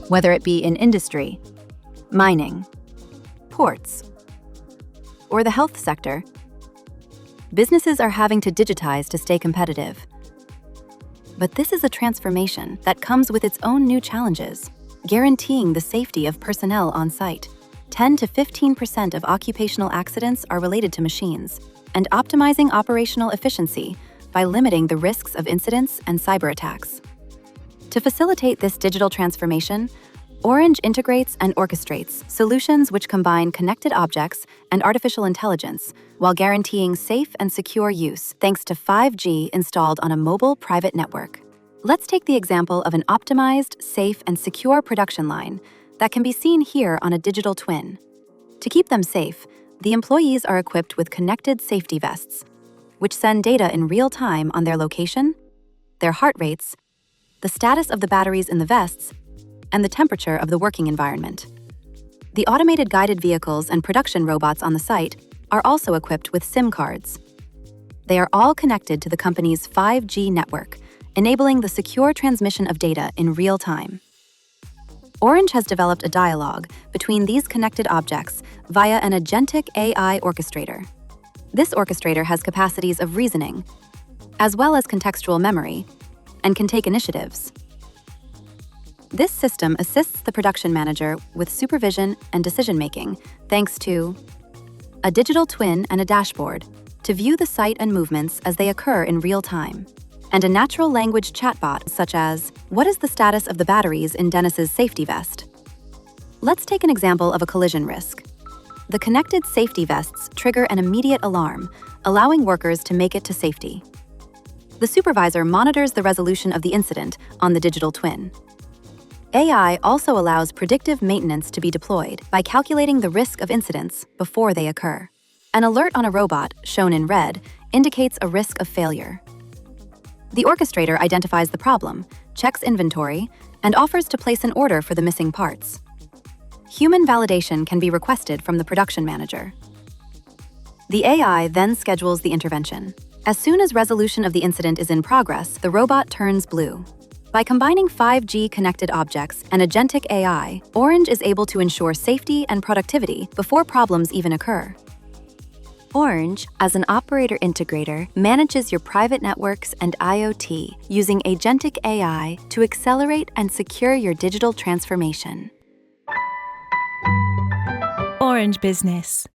Whether it be in industry, mining, ports, or the health sector, businesses are having to digitize to stay competitive. But this is a transformation that comes with its own new challenges, guaranteeing the safety of personnel on site. 10 to 15% of occupational accidents are related to machines, and optimizing operational efficiency by limiting the risks of incidents and cyber attacks. To facilitate this digital transformation, Orange integrates and orchestrates solutions which combine connected objects and artificial intelligence while guaranteeing safe and secure use thanks to 5G installed on a mobile private network. Let's take the example of an optimized, safe, and secure production line that can be seen here on a digital twin. To keep them safe, the employees are equipped with connected safety vests, which send data in real time on their location, their heart rates, the status of the batteries in the vests, and the temperature of the working environment. The automated guided vehicles and production robots on the site are also equipped with SIM cards. They are all connected to the company's 5G network, enabling the secure transmission of data in real time. Orange has developed a dialogue between these connected objects via an agentic AI orchestrator. This orchestrator has capacities of reasoning, as well as contextual memory, and can take initiatives. This system assists the production manager with supervision and decision-making thanks to a digital twin and a dashboard to view the site and movements as they occur in real time, and a natural language chatbot such as, "What is the status of the batteries in Dennis's safety vest?" Let's take an example of a collision risk. The connected safety vests trigger an immediate alarm, allowing workers to make it to safety. The supervisor monitors the resolution of the incident on the digital twin. AI also allows predictive maintenance to be deployed by calculating the risk of incidents before they occur. An alert on a robot, shown in red, indicates a risk of failure. The orchestrator identifies the problem, checks inventory, and offers to place an order for the missing parts. Human validation can be requested from the production manager. The AI then schedules the intervention. As soon as resolution of the incident is in progress, the robot turns blue. By combining 5G connected objects and agentic AI, Orange is able to ensure safety and productivity before problems even occur. Orange, as an operator integrator, manages your private networks and IoT using agentic AI to accelerate and secure your digital transformation. Orange Business.